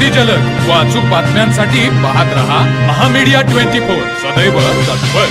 अति जलद व अचूक बातम्यांसाठी पाहत रहा महामीडिया 24 सदैव तत्पर।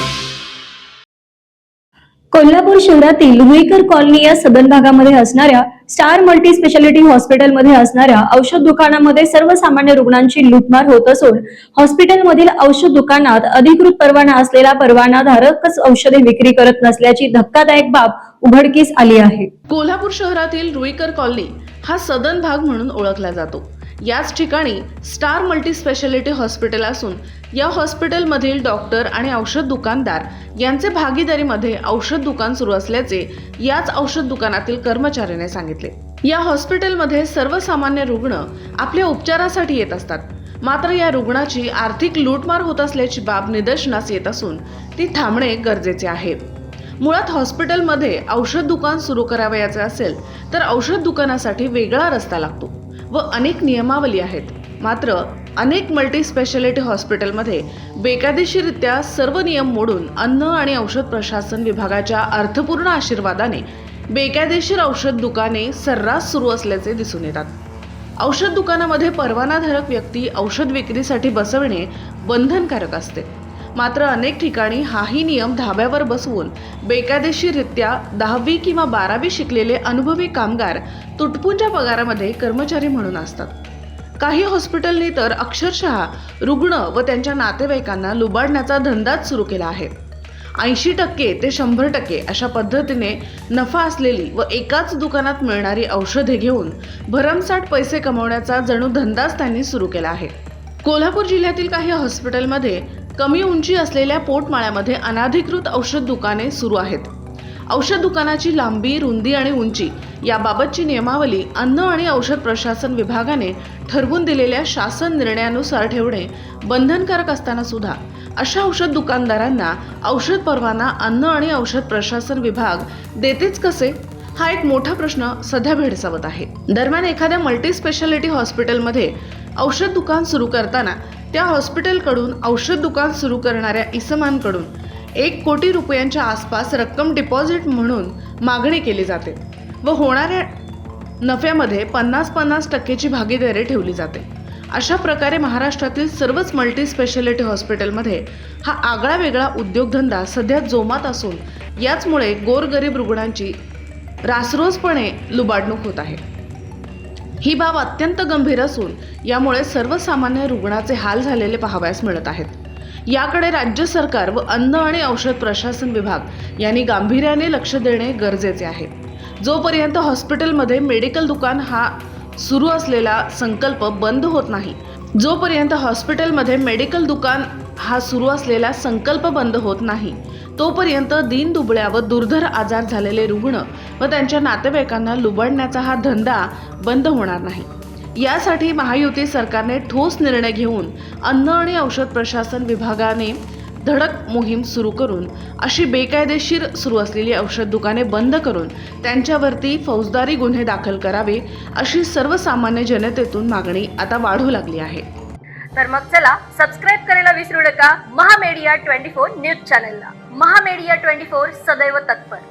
कोल्हापूर शहरातील रुईकर कॉलनी या सदन भागामध्ये असणाऱ्या स्टार मल्टी स्पेशालिटी हॉस्पिटलमध्ये असणाऱ्या औषध दुकानामध्ये सर्वसामान्य रुग्णांची लूटमार होत असून हॉस्पिटलमधील औषध दुकानात अधिकृत परवाना असलेला परवानाधारकच औषधे विक्री करत नसल्याची धक्कादायक बाब उघडकीस आली आहे। कोल्हापूर शहरातील रुईकर कॉलनी हा सदन भाग म्हणून ओळखला जातो। याच ठिकाणी स्टार मल्टी स्पेशालिटी हॉस्पिटल असून या हॉस्पिटलमधील डॉक्टर आणि औषध दुकानदार यांचे भागीदारीमध्ये औषध दुकान सुरू असल्याचे याच औषध दुकानातील कर्मचाऱ्याने सांगितले। या हॉस्पिटलमध्ये सर्वसामान्य रुग्ण आपल्या उपचारासाठी येत असतात, मात्र या रुग्णाची आर्थिक लूटमार होत असल्याची बाब निदर्शनास येत असून ती थांबणे गरजेचे आहे। मुळात हॉस्पिटलमध्ये औषध दुकान सुरू करावयाचे असेल तर औषध दुकानासाठी वेगळा रस्ता लागतो व अनेक नियमावली आहेत, मात्र अनेक मल्टी स्पेशालिटी हॉस्पिटलमध्ये बेकायदेशीररित्या सर्व नियम मोडून अन्न आणि औषध प्रशासन विभागाच्या अर्थपूर्ण आशीर्वादाने बेकायदेशीर औषध दुकाने सर्रास सुरू असल्याचे दिसून येतात। औषध दुकानामध्ये परवानाधारक व्यक्ती औषध विक्रीसाठी बसविणे बंधनकारक असते, मात्र अनेक ठिकाणी हाही नियम धाब्यावर बसवून बेकायदेशीररित्या 10वी किंवा 12वी शिकलेले अनुभवी कामगार तुटपुंज्या पगारामध्ये कर्मचारी म्हणून असतात। काही हॉस्पिटलनी तर अक्षरशः रुग्ण व त्यांच्या नातेवाईकांना लुबाडण्याचा धंदाच सुरू केला आहे। 80% ते 100% अशा पद्धतीने नफा असलेली व एकाच दुकानात मिळणारी औषधे घेऊन भरमसाठ पैसे कमवण्याचा जणू धंदाच त्यांनी सुरू केला आहे। कोल्हापूर जिल्ह्यातील काही हॉस्पिटलमध्ये कमी उंची असलेल्या पोटमाळ्यामध्ये अनाधिकृत औषध दुकाने सुरू आहेत। औषध दुकानाची लांबी, रुंदी आणि उंची याबाबतची नियमावली अन्न आणि औषध प्रशासन विभागाने ठरवून दिलेल्या शासन निर्णयानुसार ठेवणे बंधनकारक असताना सुद्धा अशा औषध दुकानदारांना औषध परवाना अन्न आणि औषध प्रशासन विभाग देतेच कसे, हा एक मोठा प्रश्न सध्या भेडसावत आहे। दरम्यान एखाद्या मल्टी स्पेशालिटी हॉस्पिटलमध्ये औषध दुकान सुरू करताना त्या हॉस्पिटलकडून औषध दुकान सुरू करणाऱ्या इसमांकडून 1 कोटी रुपयांच्या आसपास रक्कम डिपॉझिट म्हणून मागणी केली जाते व होणाऱ्या नफ्यामध्ये 50% भागीदारी ठेवली जाते। अशा प्रकारे महाराष्ट्रातील सर्वच मल्टी स्पेशालिटी हॉस्पिटलमध्ये हा आगळा वेगळा उद्योगधंदा सध्या जोमात असून याचमुळे गोरगरीब रुग्णांची रासरोसपणे लुबाडणूक होत आहे। ही बाब अत्यंत गंभीर असून यामुळे सर्वसामान्य रुग्णाचे हाल झालेले पाहावयास मिळत आहेत। याकडे राज्य सरकार व अन्न आणि औषध प्रशासन विभाग यांनी गांभीर्याने लक्ष देणे गरजेचे आहे। जोपर्यंत हॉस्पिटलमध्ये मेडिकल दुकान हा सुरू असलेला संकल्प बंद होत नाही, जोपर्यंत हॉस्पिटलमध्ये मेडिकल दुकान हा सुरू असलेला संकल्प बंद होत नाही, तोपर्यंत दीनदुबळ्या व दुर्धर आजार झालेले रुग्ण व त्यांच्या नातेवाईकांना लुबाडण्याचा हा धंदा बंद होणार नाही। यासाठी महायुती सरकारने ठोस निर्णय घेऊन अन्न आणि औषध प्रशासन विभागाने धडक मोहीम सुरू करून अशी बेकायदेशीर सुरू असलेली औषध दुकाने बंद करून त्यांच्यावरती फौजदारी गुन्हे दाखल करावे अशी सर्वसामान्य जनतेतून मागणी आता वाढू लागली आहे। तर मग चला सबस्क्राईब करायला विसरू नका महामीडिया 24 न्यूज चॅनलला। महामीडिया 24 सदैव तत्पर।